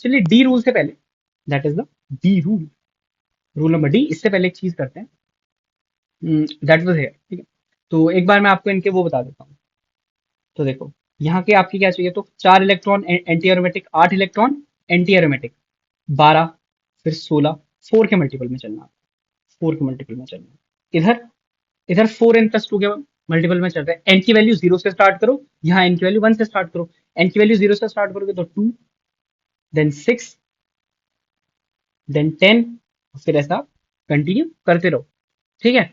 चलिए D rule से पहले, that is the D rule, rule number D, इससे पहले एक चीज करते हैं, दैट वाज हियर, ठीक है। तो एक बार मैं आपको इनके वो बता देता हूँ। तो देखो, यहाँ के आपके क्या चाहिए, तो 4 electron anti aromatic, 8 electron anti aromatic, 12, फिर 16, 4 के मल्टीपल में चलना, 4 के मल्टीपल में चलना। इधर, इधर 4n+2 के मल्टीपल में चल रहे हैं। एन की वैल्यू 0 से स्टार्ट करो, यहाँ एन की वैल्यू 1 से स्टार्ट करो। एन की वैल्यू 0 से स्टार्ट करोगे तो 2, देन 6, देन 10, फिर ऐसा कंटिन्यू करते रहो, ठीक है।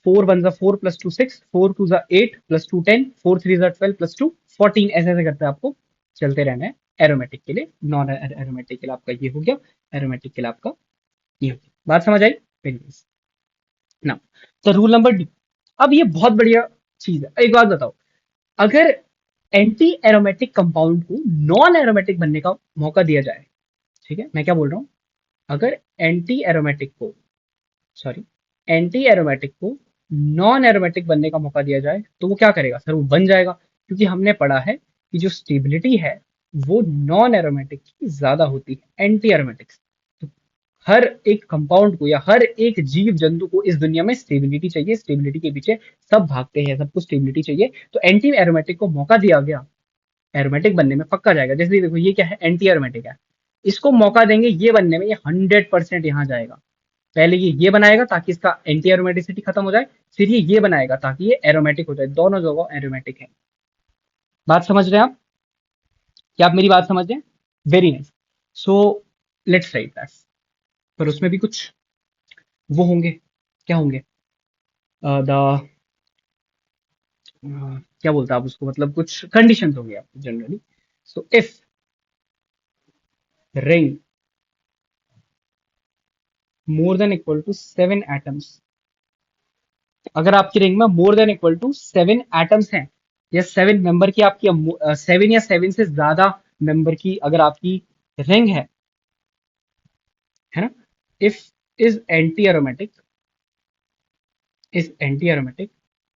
4 1 4 प्लस 2 6, 4 2 8 प्लस 2 10, 4 3 12 प्लस 2 14, ऐसे ऐसे करते आपको चलते रहना है एरोमेटिक के लिए। नॉन एरोमेटिक के लिए आपका ये हो गया, एरोमेटिक के लिए आपका ये हो गया। बात समझ आई वेरी नाइस ना। तो रूल नंबर डी। अब ये बहुत बढ़िया चीज है, एक बात बताओ, अगर एंटी एरोमेटिक कंपाउंड को नॉन एरोमेटिक बनने का मौका दिया जाए, ठीक है, मैं क्या बोल रहा हूं, अगर एंटी एरोमेटिक को, सॉरी, एंटी एरोमेटिक को नॉन एरोमेटिक बनने का मौका दिया जाए तो वो क्या करेगा सर, वो बन जाएगा। क्योंकि हमने पढ़ा है कि जो स्टेबिलिटी है वो नॉन एरोमेटिक की ज्यादा होती है एंटी एरोमेटिक से। तो हर एक कंपाउंड को या हर एक जीव जंतु को इस दुनिया में स्टेबिलिटी चाहिए, स्टेबिलिटी के पीछे सब भागते हैं, सबको स्टेबिलिटी चाहिए। तो एंटी एरोमेटिक को मौका दिया गया, एरोमेटिक बनने में पक्का जाएगा। जैसे देखो ये क्या है, एंटी एरोमेटिक है, इसको मौका देंगे ये बनने में, ये 100% यहाँ जाएगा। पहले ये बनाएगा ताकि इसका एंटी एरोमेटिसिटी खत्म हो जाए, फिर ये बनाएगा ताकि ये एरोमेटिक हो जाए, दोनों जगह एरोमेटिक है। बात समझ रहे हैं आप, क्या आप मेरी बात समझ रहे हैं? Very nice. So let's write that. पर उसमें भी कुछ वो होंगे, क्या होंगे, द क्या बोलते हैं आप उसको, मतलब कुछ कंडीशंस होंगे आपको generally. So if ring more than equal to 7 atoms, अगर आपकी रिंग में more than equal to 7 atoms हैं, या 7 मेंबर की आपकी, 7 या 7 से ज्यादा मेंबर की अगर आपकी रिंग है ना, if is anti aromatic,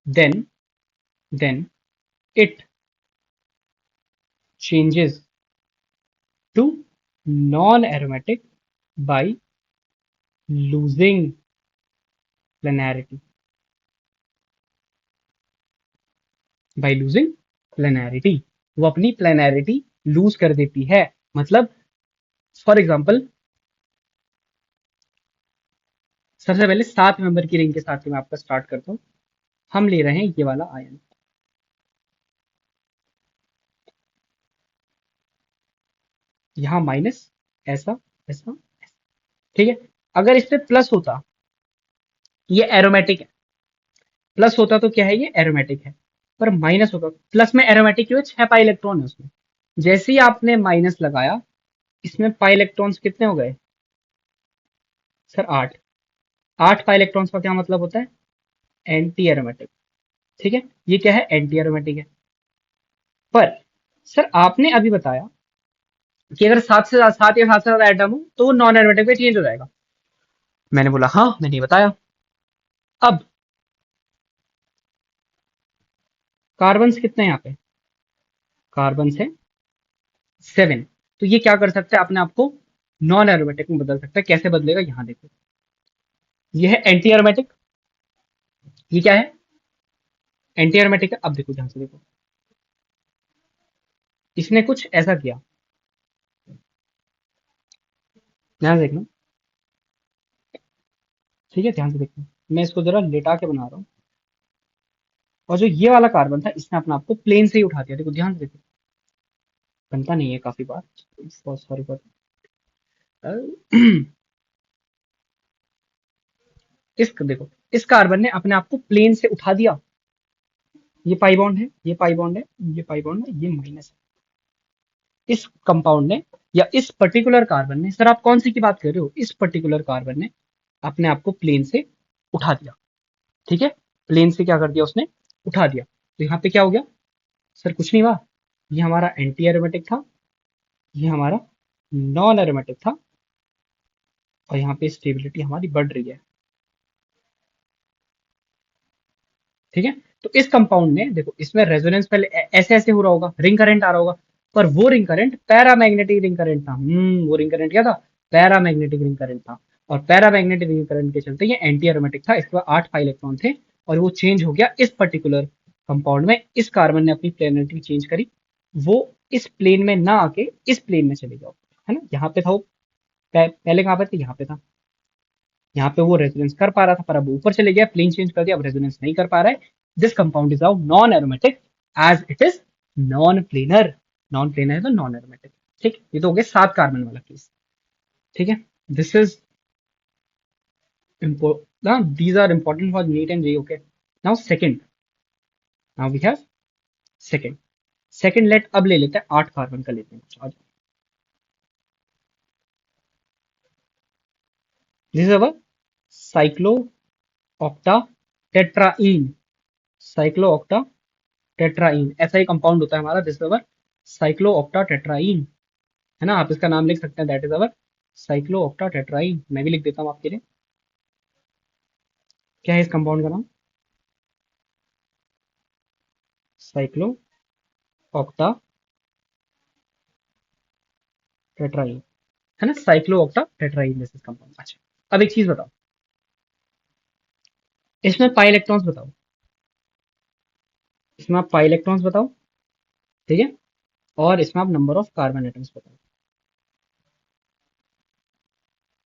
then then it changes to non aromatic by losing planarity, by losing planarity, वो अपनी प्लेनैरिटी लूज कर देती है। मतलब फॉर एग्जाम्पल, सबसे पहले 7 मेंबर की रिंग के साथ ही मैं आपका स्टार्ट करता हूँ। हम ले रहे हैं ये वाला आयन, यहाँ माइनस, ऐसा ऐसा, ठीक है। अगर इस पे प्लस होता, ये एरोमेटिक है, प्लस होता तो क्या है, ये एरोमेटिक है। पर माइनस होगा, प्लस में एरोमेटिक क्यों है, 6 पाई इलेक्ट्रॉन है उसमें। जैसे ही आपने माइनस लगाया, इसमें पाई इलेक्ट्रॉन्स कितने हो गए सर, 8। 8 पाई इलेक्ट्रॉन्स का क्या मतलब होता है, एंटी एरोमेटिक, ठीक है। ये क्या है, एंटी एरोमेटिक है। पर सर आपने अभी बताया कि अगर 7 या 7 से ज्यादा एटम हो तो वो नॉन एरोमेटिक में चेंज हो जाएगा। मैंने बोला हाँ, मैंने ये बताया। अब कार्बन कितने हैं यहाँ पे, कार्बन है 7। तो ये क्या कर सकता है, अपने आप को नॉन एरोमेटिक में बदल सकता है। कैसे बदलेगा, यहाँ देखो, ये है एंटी एरोमेटिक, ये क्या है, एंटी एरोमेटिक है। अब देखो ध्यान से देखो, इसने कुछ ऐसा किया, ध्यान से देखना, ठीक है, ध्यान से देखना। मैं इसको जरा लेटा के बना रहा हूँ, और जो ये वाला कार्बन था इसने अपने आप को प्लेन से ही उठा दिया। देखो ध्यान से देखो, बनता नहीं है काफी बार, सॉरी फॉर, इस देखो, इस कार्बन ने अपने आप को प्लेन से उठा दिया। ये पाई बॉन्ड है, ये पाई बॉन्ड है, ये पाई बॉन्ड है, ये माइनस है। इस कंपाउंड ने, या इस पर्टिकुलर कार्बन ने, सर आप कौन सी की बात कर रहे हो, इस पर्टिकुलर कार्बन ने अपने आप को प्लेन से उठा दिया, ठीक है। प्लेन से क्या कर दिया उसने, उठा दिया। तो यहाँ पे क्या हो गया सर, कुछ नहीं हुआ, ये हमारा एंटी एरोमेटिक था, ये हमारा नॉन एरोमेटिक था, और यहाँ पे स्टेबिलिटी हमारी बढ़ रही है, ठीक है। तो इस कंपाउंड ने देखो, इसमें रेजोनेंस पहले ऐसे ऐसे हो रहा होगा, रिंग करंट आ रहा होगा, पर वो ring current paramagnetic ring current था। वो रिंग करंट क्या था? पैरामैग्नेटिक रिंग करंट था। और पैरामैग्नेटिक रिंग करंट के चलते ये एंटी एरोमेटिक था। इसके बाद 8 pi इलेक्ट्रॉन थे और वो चेंज हो गया इस पर्टिकुलर कंपाउंड में। इस कार्बन ने अपनी प्लेनरिटी चेंज करी, वो इस प्लेन में ना आके इस प्लेन में चले गया, है ना। यहाँ पे था वो, पहले कहाँ पे था? यहाँ पे था। यहाँ पे वो रेजोनेंस कर पा रहा था, पर अब ऊपर चले गया, प्लेन चेंज कर दिया, अब रेजोनेंस नहीं कर पा रहा है। This compound is now non aromatic as it is non planar. Non planar है तो नॉन एरोमेटिक। ठीक, ये तो हो गया 7 कार्बन वाला केस। ठीक है, this is important, these are important for NEET and JEE. Okay, now second, now we have second, second let अब ले लेते हैं 8 कार्बन का, लेते हैं कुछ आज। This is our cyclooctatetraene. Cyclooctatetraene ऐसा ही कंपाउंड होता है हमारा। This is our cyclo octa टेट्राइन, है ना। आप इसका नाम लिख सकते हैं, that is our cyclooctatetraene. मैं भी लिख देता हूँ आपके लिए। क्या है इस कंपाउंड का नाम? साइक्लो ऑक्टा टेट्राइन, है ना। Cyclooctatetraene this is compound. अच्छा, अब एक चीज बताओ, इसमें पाई इलेक्ट्रॉन्स बताओ, इसमें आप पाई इलेक्ट्रॉन्स बताओ, ठीक है। और इसमें आप नंबर ऑफ कार्बन एटम्स बताओ,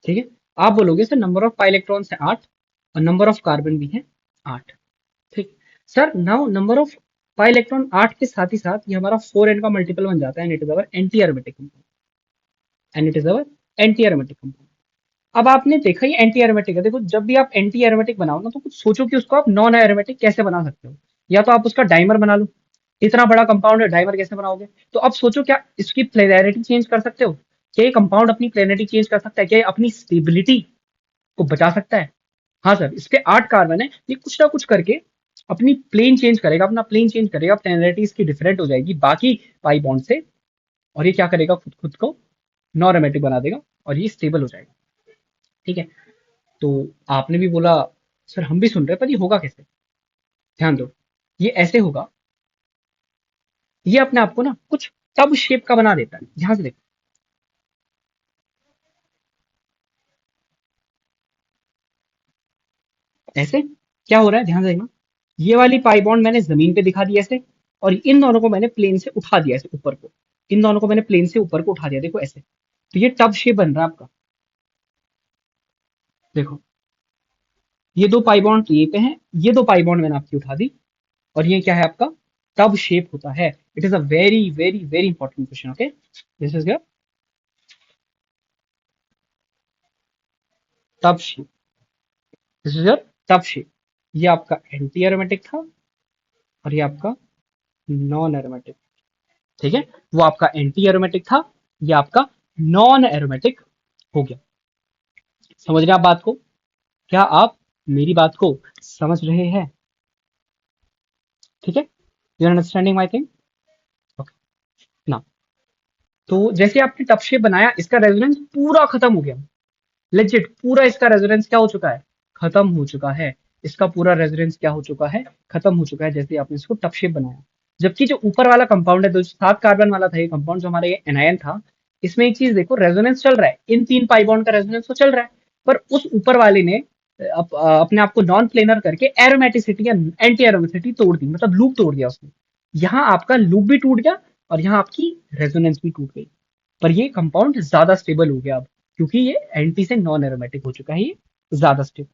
ठीक है। आप बोलोगे sir number of pi electrons है 8 और नंबर ऑफ कार्बन भी है 8। ठीक, sir now number of pi electron 8 के साथ ही साथ ये हमारा 4n का मल्टीपल बन जाता है, and it is our anti aromatic compound, and it is our anti aromatic compound. अब आपने देखा ये एंटी एरोमेटिक है। देखो, जब भी आप एंटी एरोमेटिक बनाओ ना, तो कुछ सोचो कि उसको आप नॉन एरोमेटिक कैसे बना सकते हो। या तो आप उसका डाइमर बना लो, इतना बड़ा कंपाउंड है, डाइमर कैसे बनाओगे? तो अब सोचो, क्या इसकी प्लेनैरिटी चेंज कर सकते हो? क्या ये कंपाउंड अपनी प्लेनैरिटी चेंज कर सकता है? क्या ये अपनी स्टेबिलिटी को बचा सकता है? हाँ सर, इसके 8 कार्बन है, ये कुछ ना कुछ करके अपनी प्लेन चेंज करेगा, अपना प्लेन चेंज करेगा, प्लेनैरिटी इसकी डिफरेंट हो जाएगी बाकी पाई बॉन्ड से, और ये क्या करेगा, खुद खुद को नॉन एरोमेटिक बना देगा और ये स्टेबल हो जाएगा। ठीक है, तो आपने भी बोला सर हम भी सुन रहे हैं, पर ये होगा कैसे? ध्यान दो, ये ऐसे होगा, ये अपने आप को ना कुछ टब शेप का बना देता है। ध्यान से देखो, ऐसे क्या हो रहा है, ध्यान से देखना। ये वाली पाई बॉन्ड मैंने जमीन पे दिखा दी ऐसे, और इन दोनों को मैंने प्लेन से उठा दिया ऐसे ऊपर को। इन दोनों को मैंने प्लेन से ऊपर को उठा दिया, देखो ऐसे। तो ये टब शेप बन रहा है आपका। देखो, ये दो पाई बॉन्ड तो ये पे हैं, ये दो पाई बॉन्ड मैंने आपकी उठा दी, और ये क्या है आपका? टब शेप होता है। It is a very very very important question. Okay, this is your tub shape, this is your tub shape. ये आपका एंटी एरोमेटिक था और ये आपका नॉन एरोमेटिक। ठीक है, वो आपका एंटी एरोमेटिक था, ये आपका नॉन एरोमेटिक हो गया। समझ रहे आप बात को? क्या आप मेरी बात को समझ रहे हैं? ठीक है, you understanding my thing? Okay, ना, तो जैसे आपने टफ शेप बनाया, इसका रेजोनेंस पूरा खत्म हो गया। लेजिट पूरा इसका रेजोनेंस क्या हो चुका है? खत्म हो चुका है। इसका पूरा रेजोनेंस क्या हो चुका है? खत्म हो चुका है, जैसे आपने इसको टफ शेप बनाया। जबकि जो ऊपर वाला कंपाउंड है, जो 7 कार्बन वाला था ये कंपाउंड, जो हमारा ये एनायन था, इसमें एक चीज देखो, रेजोनेंस चल रहा है, इन 3 पाई बॉन्ड का रेजोनेंस तो चल रहा है। पर उस ऊपर वाले ने अपने आप को नॉन प्लेनर करके एरोमेटिसिटी या एंटी एरोमेटिसिटी तोड़ दी, मतलब लूप तोड़ दिया उसने। यहाँ आपका लूप भी टूट गया और यहाँ आपकी रेजोनेंस भी टूट गई। पर ये कंपाउंड ज्यादा स्टेबल हो गया अब, क्योंकि ये एंटी से नॉन एरोमेटिक हो चुका है, ये ज्यादा स्टेबल।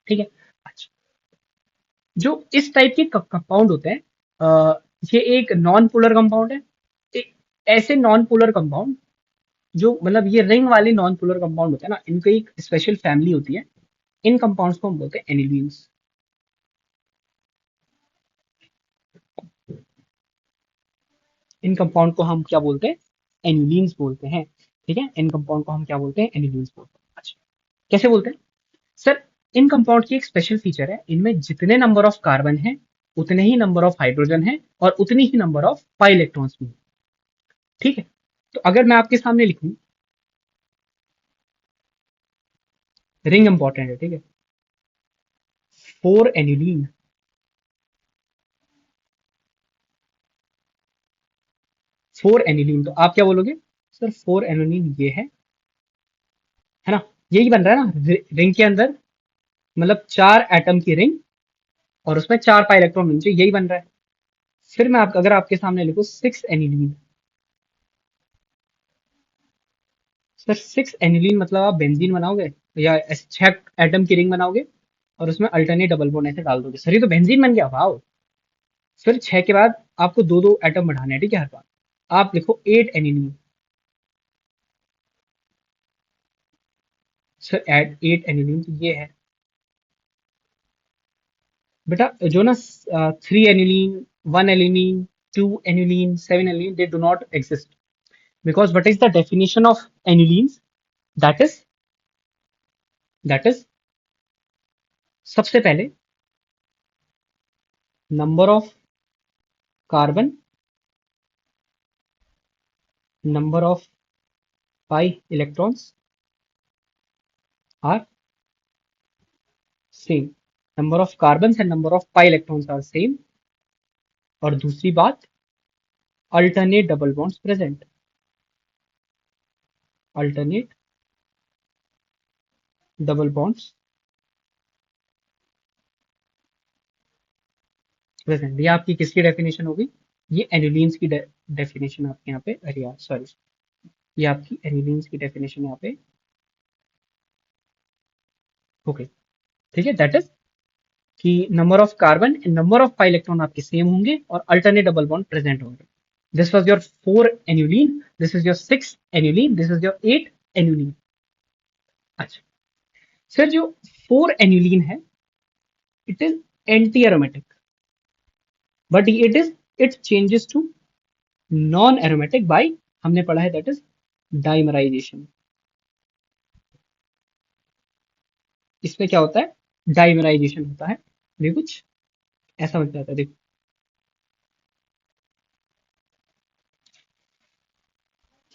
ठीक है, अच्छा, जो इस टाइप के कंपाउंड होते हैं, ये एक नॉन पोलर कंपाउंड है। ऐसे नॉन पोलर कंपाउंड, जो मतलब ये रिंग वाले नॉन पोलर कंपाउंड होते हैं ना, इनकी एक स्पेशल फैमिली होती है। इन कंपाउंड्स को हम बोलते हैं एनिलीन्स। इन कंपाउंड को हम क्या बोलते हैं? एनिलीन्स बोलते हैं। ठीक है, इन कंपाउंड को हम क्या बोलते हैं? एनिलीन्स बोलते हैं। अच्छा, कैसे बोलते हैं सर? इन कंपाउंड की एक स्पेशल फीचर है, इनमें जितने नंबर ऑफ कार्बन है उतने ही नंबर ऑफ हाइड्रोजन है और उतनी ही नंबर ऑफ पाई इलेक्ट्रॉन्स भी है। ठीक है, तो अगर मैं आपके सामने लिखूं, रिंग इंपॉर्टेंट है, ठीक है, 4 एनिलीन, फोर एनिलीन, तो आप क्या बोलोगे सर, फोर एनिलीन ये है ना, यही बन रहा है ना रिंग के अंदर, मतलब चार एटम की रिंग और उसमें चार पाई इलेक्ट्रॉन होने चाहिए, यही बन रहा है। फिर मैं अगर आपके सामने लिखूं six aniline, sir six aniline मतलब आप बेंजीन बनाओगे या ऐसे छह एटम की रिंग बनाओगे और उसमें अल्टरनेट डबल बॉन्ड ऐसे डाल दोगे, सर ये तो बेंजीन बन गया, वाओ। फिर छह के बाद आपको दो दो एटम बढ़ाने हैं, ठीक है, हर बार आप लिखो eight annulene, sir add eight annulene तो ये है बेटा, जो ना three annulene, one annulene, two annulene, seven annulene, they do not exist, because what is the definition of annulenes, that is that is, सबसे पहले number of carbon, number of pi electrons are same, number of carbon and number of pi electrons are same, और दूसरी बात alternate double bonds present, alternate double bonds present, ये आपकी किसकी definition होगी, ये एनिलीन्स की डेफिनेशन आपके यहाँ पे, अरे यार सॉरी, ये आपकी एनिलीन्स की डेफिनेशन यहाँ पे हो गई, ठीक है, दैट इज कि number of carbon and number of pi electron आपके सेम होंगे और अल्टरनेट डबल बॉन्ड प्रेजेंट होंगे। This was your four annulene, this is your six annulene, this is your eight annulene. अच्छा सर, जो four annulene है it is anti aromatic, but it changes to non aromatic by, हमने पढ़ा है that is dimerisation. इसमें क्या होता है, डाइमराइजेशन होता है, ये कुछ ऐसा बन जाता है, देखो।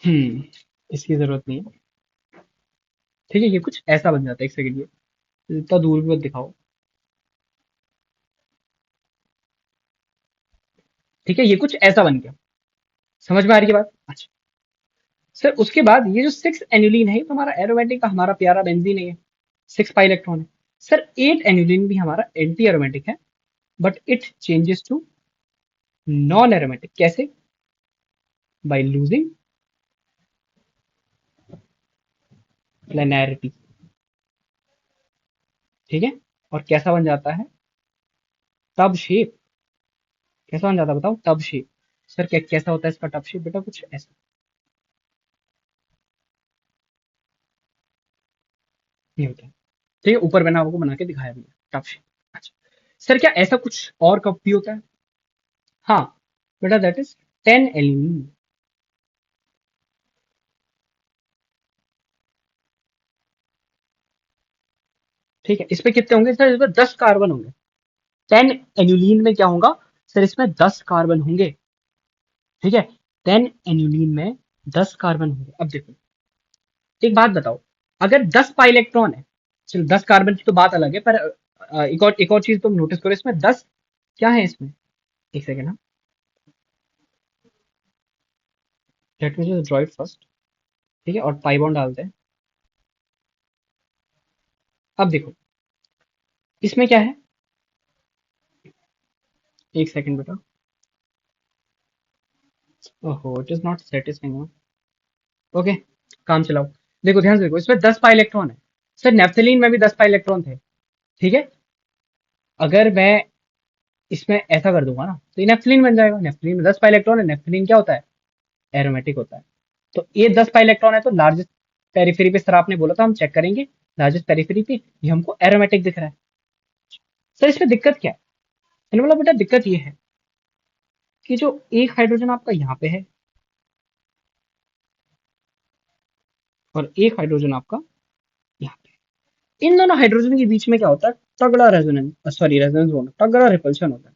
हम्म, इसकी जरूरत नहीं है, ठीक है, ये कुछ ऐसा बन जाता है, एक सेकंड, ये इतना दूर भी मत दिखाओ, ठीक है, ये कुछ ऐसा बन गया, समझ में आ रही है बात, अच्छा। सर उसके बाद ये जो सिक्स एन्युलिन है, ये तो हमारा एरोमेटिक का हमारा प्यारा बेंजीन है, ये सिक्स पाई इलेक्ट्रॉन है। सर एट एन्युलिन भी हमारा एंटी एरोमेटिक है, but it changes to non aromatic, कैसे, बाय लूजिंग प्लेनैरिटी, ठीक है, और कैसा बन जाता है, टब शेप, कैसा बन जाता है बताओ, टब शेप। सर कैसा होता है इसका टब शेप, बेटा कुछ ऐसा नहीं होता है, ठीक है, ऊपर मैंने आपको बना के दिखाया भी है टब शेप। अच्छा सर, क्या ऐसा कुछ और कब भी होता है, हाँ बेटा, दैट इज टेन एलिनीन, ठीक है, इसमें कितने होंगे सर, इसमें 10 कार्बन होंगे, 10 एन्युलीन में क्या होगा सर, इसमें 10 कार्बन होंगे, ठीक है, 10 एन्युलीन में 10 कार्बन होंगे। अब देखो एक बात बताओ, अगर 10 पाई इलेक्ट्रॉन है, चलो 10 कार्बन की तो बात अलग है, पर एक और चीज तुम नोटिस करो, इसमें 10 क्या है इसमें, एक सेकेंड, हाँ, late me just draw it first, ठीक है, और पाई बॉन्ड डालते हैं। अब देखो इसमें क्या है, एक सेकेंड बेटा, ओहो it is not satisfying, okay, काम चलाओ। देखो ध्यान से देखो, इसमें 10 पाई इलेक्ट्रॉन है, सर नेफ्थलीन में भी 10 पाई इलेक्ट्रॉन थे, ठीक है, अगर मैं इसमें ऐसा कर दूंगा ना तो ये नेफ्थलीन बन जाएगा, नेफ्थलीन में 10 पाई इलेक्ट्रॉन है, नेफ्थलीन क्या होता है, एरोमेटिक होता है, तो ये 10 पाई इलेक्ट्रॉन है, तो लार्जेस्ट पेरिफेरी पे, सर आपने बोला था हम चेक करेंगे, लार्जेस्ट पेरिफेरी पे ये हमको एरोमेटिक दिख रहा है। सर इसमें दिक्कत क्या है, मैंने बोला बेटा दिक्कत ये है कि जो एक हाइड्रोजन आपका यहाँ पे है और एक हाइड्रोजन आपका यहाँ पे, इन दोनों हाइड्रोजन के बीच में क्या होता है, तगड़ा रेजोनेंस, सॉरी रेजोनेंस बोलना, तगड़ा रिपल्शन होता है,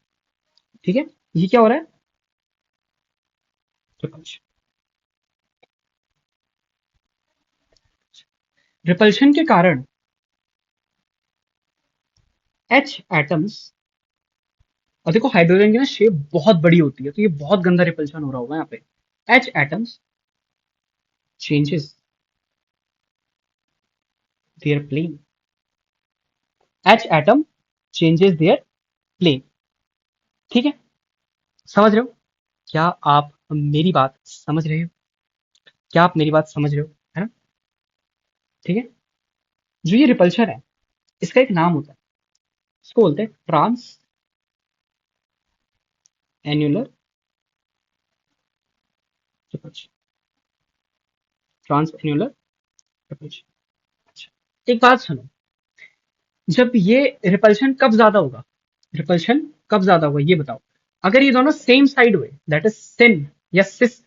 ठीक है, ये क्या हो रहा है, रिपल्शन, रिपल्शन के कारण एच एटम्स, और देखो हाइड्रोजन की ना शेप बहुत बड़ी होती है, तो ये बहुत गंदा रिपल्शन हो रहा होगा यहाँ पे, H atoms changes their plane. H atom changes their plane. ठीक है, समझ रहे हो? क्या आप मेरी बात समझ रहे हो? क्या आप मेरी बात समझ रहे हो? है ना? ठीक है। जो ये रिपल्शन है, इसका एक नाम होता है, इसको बोलते हैं trans annular repulsion. Trans annular repulsion. अच्छा, एक बात सुनो, जब ये रिपल्शन कब ज्यादा होगा? रिपल्शन कब ज्यादा होगा ये बताओ। अगर ये दोनों सेम साइड हुए, दैट इज सिन या सिस।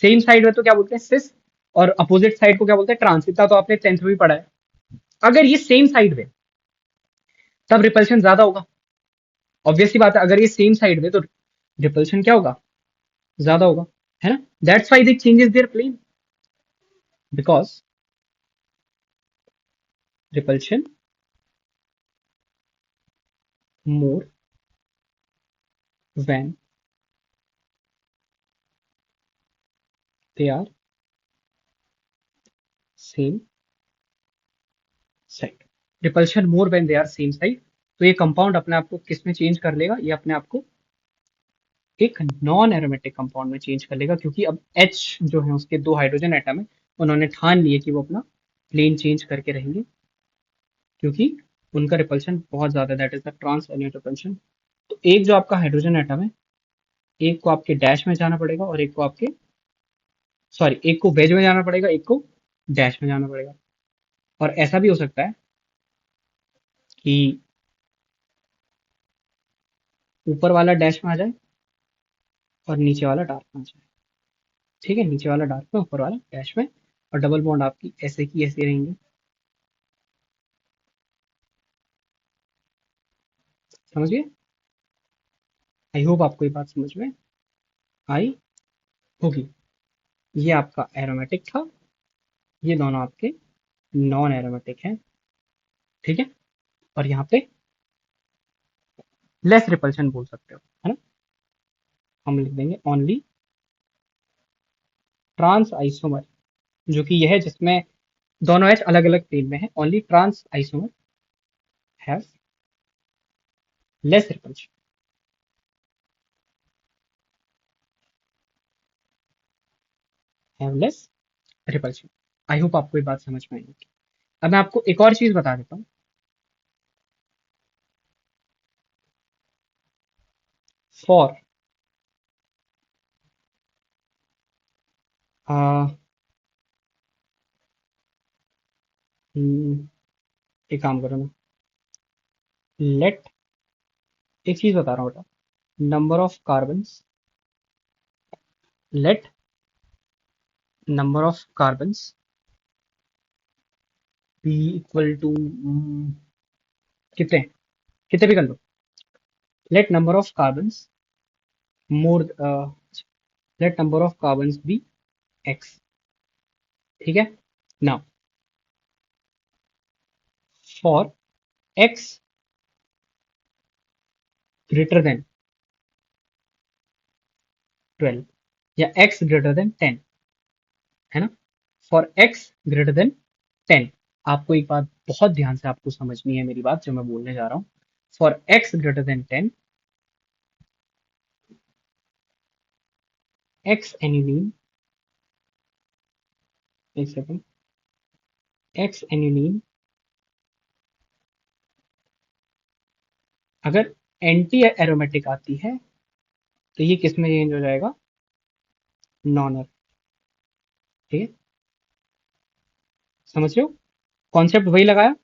सेम साइड हुए तो क्या बोलते हैं? सिस। और अपोजिट साइड को क्या बोलते हैं? ट्रांस। इतना तो आपने 10th में भी पढ़ा है। अगर ये सेम साइड हुए तब रिपल्शन ज्यादा होगा। ऑब्वियसली बात है, अगर ये सेम साइड में तो रिपल्शन क्या होगा? ज्यादा होगा, है ना? That's why they changes their plane, because repulsion more when they are same side. Repulsion more when they are same side. तो ये कंपाउंड अपने आप को किस में चेंज कर लेगा? ये अपने आप को एक नॉन एरोमेटिक कंपाउंड में चेंज कर लेगा, क्योंकि अब H जो है उसके दो हाइड्रोजन एटम है, उन्होंने ठान लिए कि वो अपना प्लेन चेंज करके रहेंगे, क्योंकि उनका रिपल्शन बहुत ज्यादा, that is the trans annular repulsion. तो एक जो आपका हाइड्रोजन एटम है, एक को आपके डैश में जाना पड़ेगा और एक को आपके, सॉरी, एक को वेज में जाना पड़ेगा, एक को डैश में जाना पड़ेगा। और ऐसा भी हो सकता है कि ऊपर वाला डैश में आ जाए और नीचे वाला डार्क में आ जाए। ठीक है, नीचे वाला डार्क में, ऊपर वाला डैश में। और डबल बॉन्ड आपकी ऐसे की ऐसे रहेंगे। समझ गए? आई होप आपको ये बात समझ में आई होगी। ये आपका एरोमेटिक था, ये दोनों आपके नॉन एरोमेटिक हैं। ठीक है, और यहाँ पे लेस रिपल्शन बोल सकते हो, है ना? हम लिख देंगे ओनली ट्रांस आइसोमर, जो कि यह है जिसमें दोनों एच अलग अलग प्लेन में है। Only trans isomer have less repulsion. Have less repulsion. I hope आपको ये बात समझ में आई होगी। अब मैं आपको एक और चीज बता देता हूँ। फॉर एक काम करो ना, लेट, एक चीज बता रहा हूँ बेटा, number of carbons, let number of carbons be equal to, कितने, कितने भी कर लो। Let number of carbons more, let number of carbons be x. ठीक है, now for x greater than 12 या एक्स ग्रेटर देन 10, है ना? फॉर एक्स ग्रेटर देन 10, आपको एक बात बहुत ध्यान से आपको समझनी है, मेरी बात जो मैं बोलने जा रहा हूँ। For x greater then 10, x aniline, एक सेकेंड, एक्स एनिलीन अगर एंटी एरोमेटिक आती है तो ये किस में चेंज हो जाएगा? Non arrow. ठीक है, समझ रहे हो? कॉन्सेप्ट वही लगाया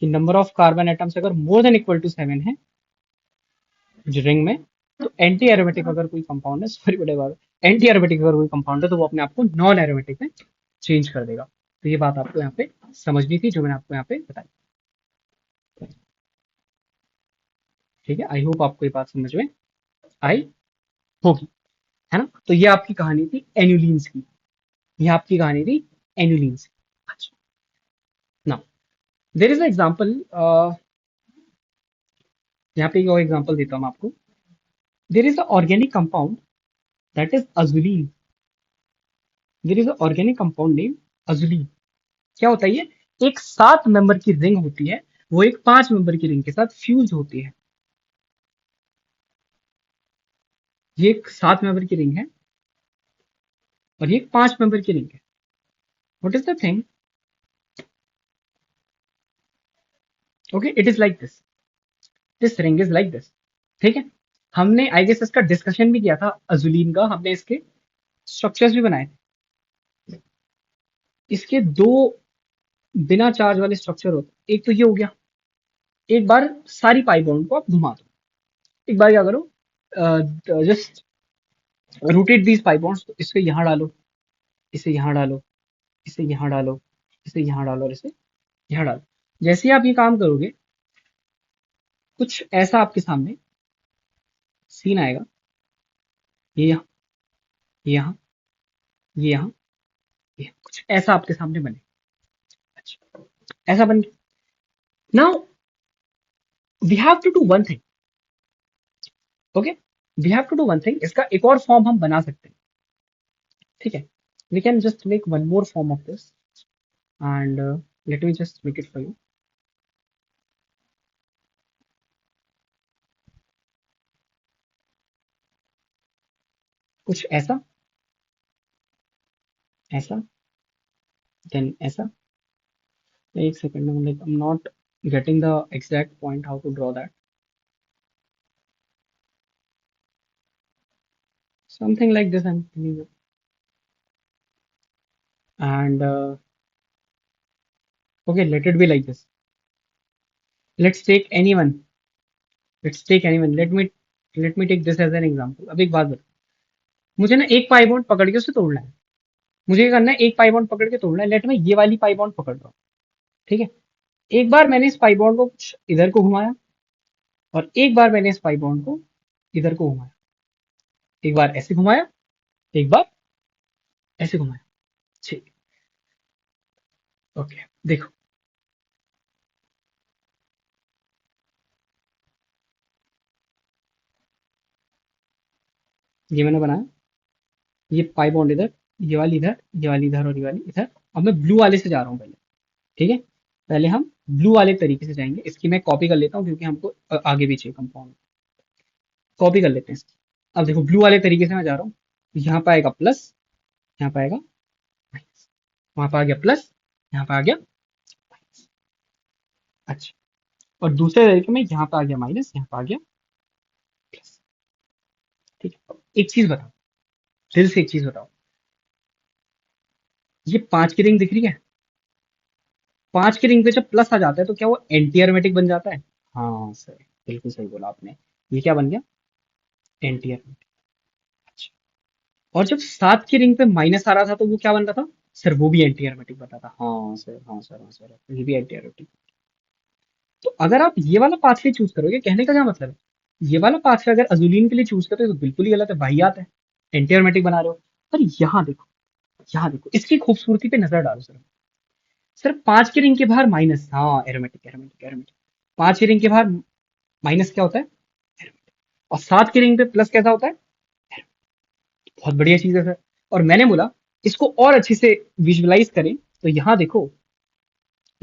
कि नंबर ऑफ कार्बन एटम्स अगर मोर देन इक्वल टू 7 है रिंग में, तो एंटी एरोमेटिक अगर कोई कंपाउंड है, सॉरी बड़े बात, एंटी एरोमेटिक अगर कोई कंपाउंड है तो वो अपने आप को नॉन एरोमेटिक में चेंज कर देगा। तो ये बात आपको यहाँ पे समझनी थी, जो मैंने आपको यहाँ पे बताई। ठीक है, आई होप आपको ये बात समझ में आई होगी, है ना? तो ये आपकी कहानी थी एन्युलीन्स की, ये आपकी कहानी थी एन्युलीन्स की। अच्छा, now there is a example, यहाँ पे एक और एग्जांपल देता हूँ मैं आपको। There is a organic compound that is azulene. There is organic compound name azulene. क्या होता है ये? एक 7 मेंबर की रिंग होती है, वो एक 5 मेंबर की रिंग के साथ फ्यूज होती है। ये एक 7 मेंबर की रिंग है और ये एक 5 मेंबर की रिंग है। What is the thing? Okay, it is like this ring is like this. ठीक है, हमने आई गेस इसका डिस्कशन भी किया था अजुलीन का, हमने इसके स्ट्रक्चर्स भी बनाए थे। इसके दो बिना चार्ज वाले स्ट्रक्चर होते, एक तो ये हो गया। एक बार सारी पाई बॉन्ड को आप घुमा दो। एक बार क्या करो, just rotate these pi bonds. तो इसे यहाँ डालो, इसे यहाँ डालो, इसे यहाँ डालो, इसे यहाँ डालो और इसे यहाँ डालो। जैसे ही आप ये काम करोगे, कुछ ऐसा आपके सामने सीन आएगा। ये यहाँ, ये यहाँ, ये यहाँ, ये यहाँ। कुछ ऐसा आपके सामने बने। अच्छा, ऐसा बन गया। Now we have to do one thing. Okay, we have to do one thing. इसका एक और फॉर्म हम बना सकते हैं। ठीक है, we can just make one more form of this and let me just make it for you. कुछ ऐसा, ऐसा, देन ऐसा। एक सेकंड में, like I am not getting the exact point how to draw that. Something like this I'm telling you. And okay, let it be like this. Let's take anyone. Let's take anyone. Let me take this as an example. अब एक बात बता, मुझे ना एक pi bond पकड़ के उसे तोड़ना है। मुझे क्या करना है, एक पाई बॉन्ड पकड़ के तोड़ना है। लेट मैं ये वाली पाई बॉन्ड पकड़ रहा हूँ। ठीक है, एक बार मैंने इस पाई बॉन्ड को कुछ इधर को घुमाया और एक बार मैंने इस पाई बॉन्ड को इधर को घुमाया। एक बार ऐसे घुमाया, एक बार ऐसे घुमाया। ठीक, ओके, देखो। ये मैंने बनाया, ये पाई बॉन्ड इधर, ये वाली इधर, ये वाली इधर और ये वाली इधर। अब मैं ब्लू वाले से जा रहा हूँ पहले। ठीक है, पहले हम ब्लू वाले तरीके से जाएंगे। इसकी मैं कॉपी कर लेता हूँ क्योंकि हमको आगे भी चाहिए कंपाउंड। कॉपी कर लेते हैं इसकी। अब देखो, ब्लू वाले तरीके से मैं जा रहा हूँ। यहाँ पे आएगा प्लस, यहाँ पे आएगा माइनस, वहां पे आ गया प्लस, यहाँ पे आ गया माइनस। अच्छा, और दूसरे तरीके में यहाँ पे आ गया माइनस, यहाँ पे आ गया प्लस। ठीक है, एक चीज बताओ, दिल से एक चीज बताओ, ये 5 की रिंग दिख रही है? 5 की रिंग पे जब प्लस आ जाता है तो क्या वो एंटी एरोमेटिक बन जाता है? हाँ सर, बिल्कुल सही बोला आपने। ये क्या बन गया? Anti aromatic. अच्छा, और जब 7 की रिंग पे माइनस आ रहा था तो वो क्या बन रहा था? सर वो भी एंटी एरोमेटिक बता था। हाँ सर, हाँ सर, हाँ सर, ये भी एंटी एरोमेटिक। तो अगर आप ये वाला पाथवे चूज करोगे, कहने का क्या मतलब है, ये वाला पाथवे अगर अजुलिन के लिए चूज करते हो तो बिल्कुल ही गलत है, वाहियात है, एंटी एरोमेटिक बना रहे हो। पर यहाँ देखो, यहाँ देखो, इसकी खूबसूरती पे नजर डालो सर। सिर्फ 5 की रिंग के बाहर माइनस, हाँ एरोमेटिक, एरोमेटिक, एरोमेटिक। 5 की रिंग के बाहर माइनस क्या होता है? एरोमेटिक। और 7 की रिंग पे प्लस कैसा होता है? एरोमेटिक। बहुत बढ़िया चीज है सर। और मैंने बोला इसको और अच्छे से विजुअलाइज करें, तो यहाँ देखो,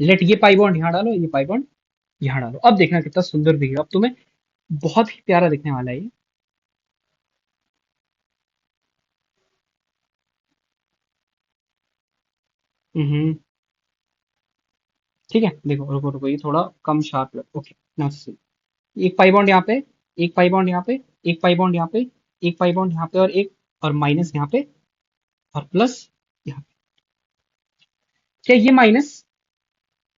लेट ये पाई बॉन्ड यहाँ डालो, ये पाई बॉन्ड यहाँ डालो। अब देखना कितना सुंदर दिखेगा। अब तुम्हें बहुत ही प्यारा दिखने वाला है ये। हम्म, ठीक है, देखो, रुको रुको, ये थोड़ा कम शार्प लग। Okay, now see. एक पाई बॉन्ड यहाँ पे, एक पाई बॉन्ड यहाँ पे, एक पाई बॉन्ड यहाँ पे, एक पाई बॉन्ड यहाँ पे और एक, और माइनस यहाँ पे और प्लस यहाँ पे। क्या ये माइनस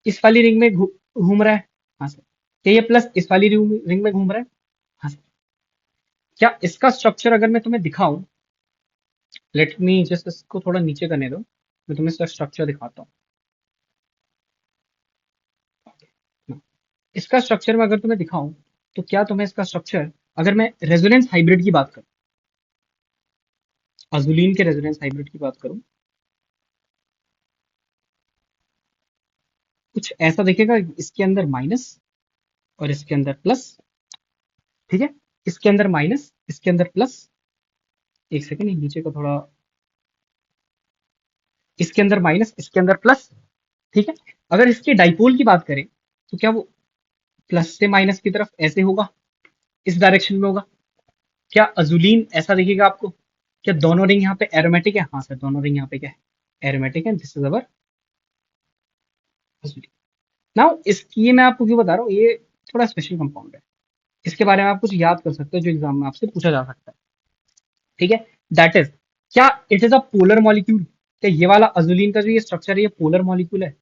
इस वाली रिंग में घूम रहा है? हाँ सर। क्या ये प्लस इस वाली रिंग में घूम रहा है? हाँ सर। क्या इसका स्ट्रक्चर अगर मैं तुम्हें दिखाऊं, लेट मी जस्ट इसको थोड़ा नीचे करने दो, मैं तुम्हें इसका स्ट्रक्चर दिखाता हूँ। इसका स्ट्रक्चर में अगर तुम्हें दिखाऊं, तो क्या तुम्हें इसका स्ट्रक्चर, अगर मैं रेजोनेंस हाइब्रिड की बात करूं, अजुलिन के रेजोनेंस हाइब्रिड की बात करूं, कुछ ऐसा दिखेगा। इसके अंदर माइनस और इसके अंदर प्लस। ठीक है, इसके अंदर माइनस, इसके अंदर प्लस। एक सेकेंड, नीचे का थोड़ा इसके अंदर माइनस, इसके अंदर प्लस। ठीक है, अगर इसके डाइपोल की बात करें तो क्या वो प्लस से माइनस की तरफ ऐसे होगा, इस डायरेक्शन में होगा? क्या अजुलीन ऐसा दिखेगा आपको? क्या दोनों रिंग यहाँ पे एरोमेटिक है? हाँ सर, दोनों रिंग यहाँ पे क्या है, एरोमेटिक है। This is our azulene. Now इसकी मैं आपको क्यों बता रहा हूँ, ये थोड़ा स्पेशल कंपाउंड है, इसके बारे में आप कुछ याद कर सकते हो जो एग्जाम में आपसे पूछा जा सकता है। ठीक है, दैट इज, क्या it is a polar molecule? क्या ये वाला अजुलीन का जो ये स्ट्रक्चर है ये पोलर मॉलिक्यूल है?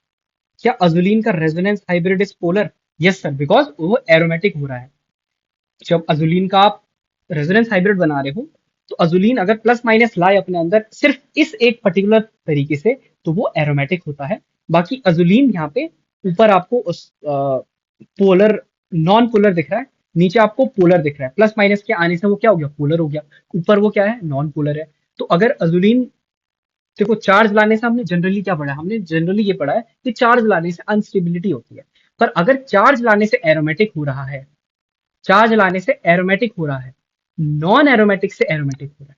क्या अजुलीन का resonance hybrid is polar? Yes sir, because वो एरोमेटिक हो रहा है। जब अजुलीन का आप रेजोनेंस हाइब्रिड बना रहे हो तो अजुलीन अगर प्लस माइनस लाए अपने अंदर सिर्फ इस एक पर्टिकुलर तरीके से तो वो एरोमेटिक होता है। बाकी अजुलीन यहाँ पे ऊपर आपको उस पोलर, नॉन पोलर दिख रहा है, नीचे आपको पोलर दिख रहा है। प्लस माइनस के आने से वो क्या हो गया, पोलर हो गया। ऊपर वो क्या है, नॉन पोलर है। तो अगर अजुलीन, देखो चार्ज लाने से हमने जनरली क्या पढ़ा है, हमने जनरली ये पढ़ा है कि चार्ज लाने से अनस्टेबिलिटी होती है। पर अगर चार्ज लाने से एरोमेटिक हो रहा है, चार्ज लाने से एरोमेटिक हो रहा है, नॉन एरोमेटिक से एरोमेटिक हो रहा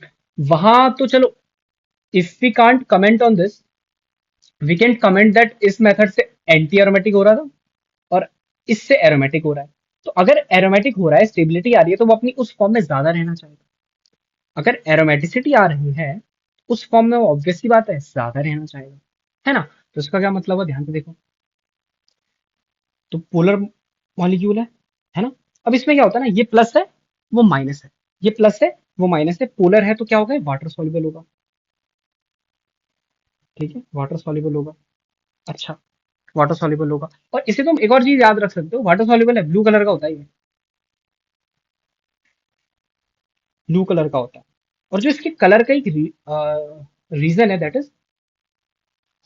है, वहां तो चलो, if we can't comment on this, we can comment that इस मेथड से एंटी एरोमेटिक हो रहा था और इससे एरोमेटिक हो रहा है। तो अगर एरोमेटिक हो रहा है, स्टेबिलिटी आ रही है, तो वो अपनी उस फॉर्म में ज्यादा रहना चाहेगा। अगर एरोमेटिसिटी आ रही है उस फॉर्म में, वो ऑब्वियस सी बात है ज्यादा रहना चाहेगा, है ना? तो इसका क्या मतलब है, ध्यान से देखो। तो पोलर मॉलिक्यूल है ना? अब इसमें क्या होता है ना, ये प्लस है, वो माइनस है, ये प्लस है, वो माइनस है, पोलर है तो क्या होगा, वाटर सॉल्युबल होगा। ठीक है, वाटर सॉल्युबल होगा। अच्छा, वाटर सॉल्युबल होगा। और इसे तुम एक और चीज याद रख सकते हो, वाटर सॉल्युबल है, ब्लू कलर का होता है ये, ब्लू कलर का होता है। और जो इसके कलर का एक रीजन है, that is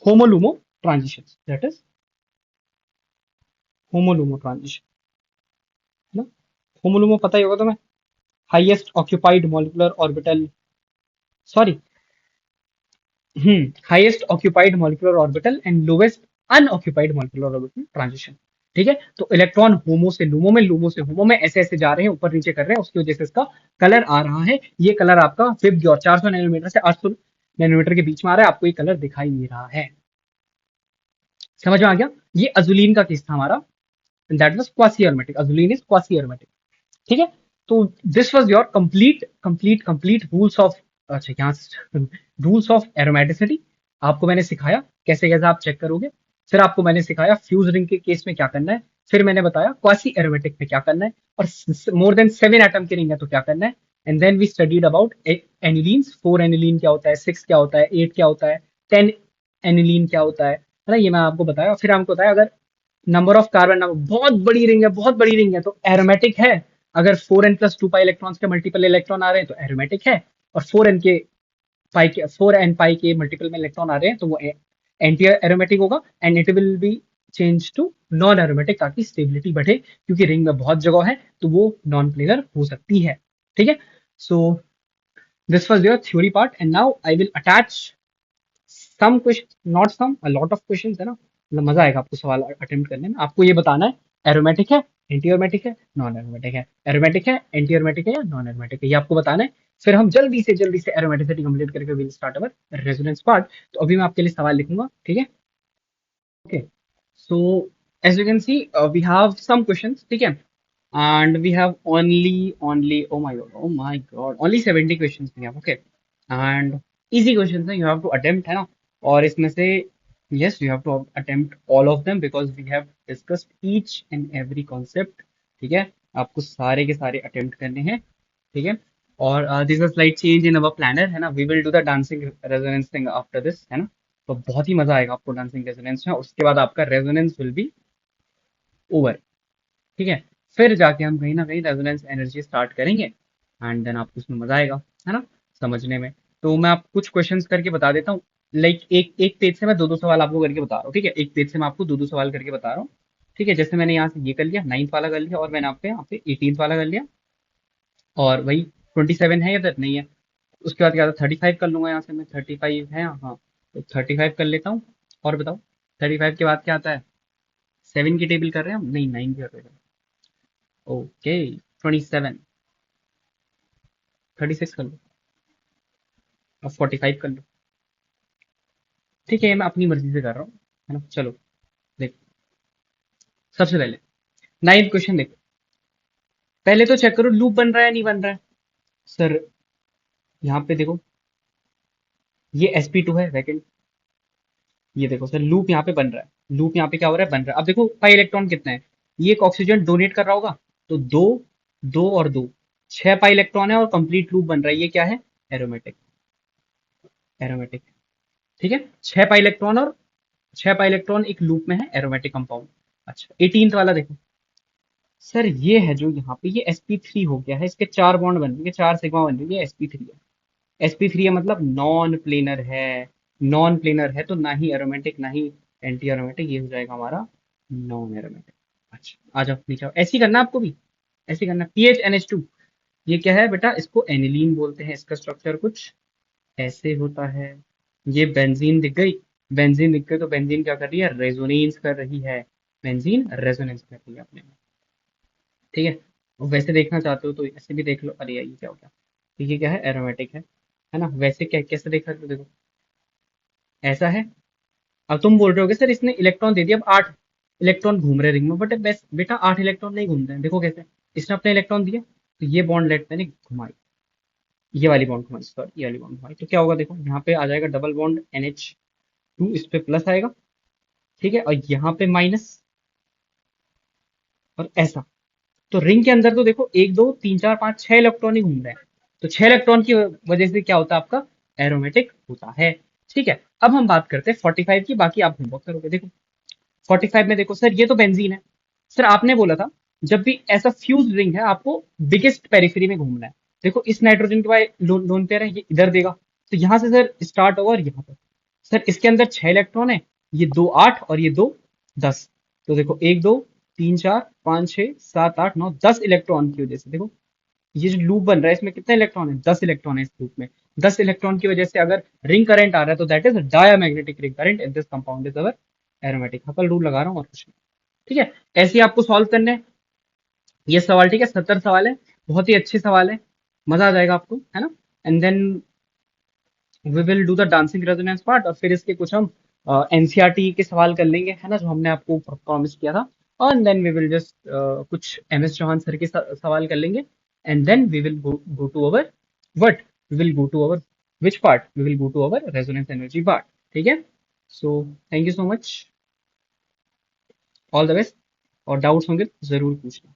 HOMO LUMO transition, that is HOMO LUMO transition, है ना? होमोलुमो पता ही होगा तुम्हें, highest occupied molecular orbital, sorry, highest occupied molecular orbital and lowest unoccupied molecular orbital transition. ठीक है, तो इलेक्ट्रॉन होमो से होमो में ऐसे ऐसे जा रहे हैं, ऊपर नीचे कर रहे हैं, उसकी वजह से इसका कलर आ रहा है। ये कलर आपका विप और 400 नैनोमीटर से 800 नैनोमीटर के बीच में आ रहा है, आपको ये कलर दिखाई दे रहा है। समझ में आ गया? ये अजुलीन का केस था हमारा, that was quasi aromatic, azulene is quasi aromatic. ठीक है, तो this was your complete rules of, अच्छा यहाँ रूल्स ऑफ एरोमेटिसिटी आपको मैंने सिखाया, कैसे कैसे आप चेक करोगे। फिर आपको मैंने सिखाया फ्यूज रिंग के केस में क्या करना है। फिर मैंने बताया क्वासी एरोमेटिक में क्या करना है, और मोर देन 7 एटम की रिंग है तो क्या करना है। And then we studied about annulenes, 4 annulene क्या होता है, 6 क्या होता है, 8 क्या होता है, 10 एनिलीन क्या होता है ना? ये मैं आपको बताया। फिर हमको बताया अगर नंबर ऑफ कार्बन नंबर बहुत बड़ी रिंग है, बहुत बड़ी रिंग है तो एरोमेटिक है। अगर 4n+2 पाई इलेक्ट्रॉन्स के मल्टीपल इलेक्ट्रॉन आ रहे हैं तो एरोमेटिक है। और 4n पाई के मल्टीपल में इलेक्ट्रॉन आ रहे हैं तो वो एंटी एरोमेटिक होगा। And it will be change to non aromatic, ताकि स्टेबिलिटी बढ़े, क्योंकि रिंग में बहुत जगह है तो वो नॉन प्लेनर हो सकती है। ठीक है, so this was your theory part and now I will attach some question, not some, a lot of question, है ना? मतलब मजा आएगा आपको सवाल अटेम्प्ट करने में। आपको ये बताना है एरोमेटिक है, एंटी एरोमेटिक है, नॉन एरोमेटिक है, एरोमेटिक है, एंटी एरोमेटिक है या नॉन एरोमेटिक है, ये आपको बताना है। फिर हम जल्दी से एरोमेटिसिटी कंप्लीट करके will start our resonance part. तो अभी मैं आपके लिए सवाल लिखूंगा, ठीक है? Okay, so as you can see we have some questions, ठीक है? And we have only oh my god only 70 questions we have, okay? And easy questions है, यू हैव टू अटेम्प्ट, है ना? और इसमें से yes, you have to attempt all of them because we have discussed each and every concept. ठीक है, आपको सारे के सारे अटेम्प्ट करने हैं, ठीक है? और this is slight change in our planner, है ना? We will do the dancing resonance thing after this, है ना? तो बहुत ही मजा आएगा आपको डांसिंग रेजोनेंस में, उसके बाद आपका रेजोनेंस विल बी ओवर। ठीक है, फिर जाके हम कहीं ना कहीं रेजोनेंस एनर्जी स्टार्ट करेंगे एंड देन आपको उसमें मजा आएगा, है ना, समझने में। तो मैं आपको कुछ क्वेश्चंस करके बता देता हूँ। लाइक एक एक पेज से मैं दो दो सवाल आपको करके बता रहा हूँ, ठीक है? एक पेज से मैं आपको दो दो सवाल करके बता रहा हूँ, ठीक है? जैसे मैंने यहाँ से ये कर लिया, 9th वाला कर लिया, और मैंने आपके यहाँ पे 18th वाला कर लिया, और वही 27 है या फिर नहीं है। उसके बाद क्या था, 35 कर लूंगा यहाँ से मैं, 35 है, हाँ, तो 35 कर लेता हूँ। और बताओ 35 के बाद क्या आता है? 7 की टेबल कर रहे हैं हम, नहीं 9 की कर रहे हैं। ओके, 27, 36 कर लो। अब 45 कर लो। ठीक है, ये मैं अपनी मर्जी से कर रहा हूँ, है ना। चलो देखो, सबसे पहले नाइन्थ क्वेश्चन देखो। पहले तो चेक करो लूप बन रहा है नहीं बन रहा है। सर यहाँ पे देखो, ये sp2 है वैकेंट। ये देखो सर, लूप यहाँ पे बन रहा है, लूप यहाँ पे क्या हो रहा है, बन रहा है। अब देखो पाई इलेक्ट्रॉन कितना है, ये एक ऑक्सीजन डोनेट कर रहा होगा, तो दो, दो और दो, 6 पाई इलेक्ट्रॉन है और कंप्लीट लूप बन रहा है। ये क्या है, एरोमेटिक, एरोमेटिक। ठीक है, 6 पाई इलेक्ट्रॉन और 6 पाई इलेक्ट्रॉन एक लूप में है, एरोमेटिक कंपाउंड। अच्छा 18th वाला देखो। सर ये है जो यहाँ पे, ये sp3 हो गया है, इसके 4 बॉन्ड बन रही है, 4 सिग्मा बन रही है, sp3 है। sp3 है मतलब नॉन प्लेनर है, नॉन प्लेनर है तो ना ही एरोमेटिक ना ही एंटी एरोमेटिक, ये हो जाएगा हमारा नॉन एरोमेटिक। अच्छा आ जाओ नीचे आओ, ऐसे ही करना आपको भी, ऐसे ही करना। PHNH2, ये क्या है बेटा, इसको एनिलीन बोलते हैं, इसका स्ट्रक्चर कुछ ऐसे होता है। ये बेंजीन दिख गई, बेंजीन दिख गई तो बेंजीन क्या कर रही है, रेजोनेंस कर रही है, बेंजीन रेजोनेंस कर रही है अपने में। ठीक है, और वैसे देखना चाहते हो तो ऐसे भी देख लो। अरे यार ये क्या हो गया, तो ये क्या है, एरोमेटिक है ना। वैसे क्या कैसे देख सकते हो, देखो ऐसा है। अब तुम बोल रहे होगे सर इसने इलेक्ट्रॉन दे दिया, अब 8 इलेक्ट्रॉन घूम रहे रिंग में, बट बस बेटा 8 इलेक्ट्रॉन नहीं घूमते हैं, देखो कैसे। इसने अपने इलेक्ट्रॉन दिए, तो ये बॉन्ड लेट मैंने घुमाई, ये वाली बॉन्ड घुमाई, सॉरी ये वाली बॉन्ड घुमाई, तो क्या होगा देखो, यहाँ पे आ जाएगा डबल बॉन्ड NH2, इस पे प्लस आएगा। ठीक है, और यहाँ पे माइनस, और ऐसा। तो रिंग के अंदर तो देखो 1 2 3 4 5 6 इलेक्ट्रॉन ही घूम रहे हैं, तो 6 इलेक्ट्रॉन की वजह से क्या होता है आपका, एरोमेटिक होता है। ठीक है, अब हम बात करते हैं 45 की, बाकी आप होमवर्क करोगे। देखो 45 में देखो सर, ये तो बेंजीन है। सर आपने बोला था जब भी ऐसा फ्यूज रिंग है आपको बिगेस्ट पेरिफेरी में घूमना है। देखो इस नाइट्रोजन के बाद लोन पेयर है, ये इधर देगा, तो यहाँ से सर स्टार्ट होगा और यहाँ पर। सर इसके अंदर 6 इलेक्ट्रॉन है, ये दो 8 और ये दो 10। तो देखो 1 2 3 4 5 6 7 8 9 10 इलेक्ट्रॉन की वजह से देखो, ये जो लूप बन रहा है इसमें कितने इलेक्ट्रॉन है, 10 इलेक्ट्रॉन है इस लूप में। 10 इलेक्ट्रॉन की वजह से अगर रिंग करंट आ रहा है तो that is diamagnetic ring current in this compound is our aromatic. हकल rule लगा रहा हूँ और कुछ नहीं। ठीक है, ऐसे ही आपको सॉल्व करने हैं ये सवाल। ठीक है, 70 सवाल है, बहुत ही अच्छे सवाल है, मजा आ जाएगा आपको, है ना। And then we will do the dancing resonance part, और फिर इसके कुछ हम एनसीईआरटी के सवाल कर लेंगे, है ना, जो हमने आपको प्रॉमिस किया था। और देन वी विल जस्ट कुछ MS चौहान सर के सवाल कर लेंगे। And then we will go to our what, we will go to our which part, we will go to our resonance energy part. ठीक है, so thank you so much, all the best, और doubts होंगे तो जरूर पूछना।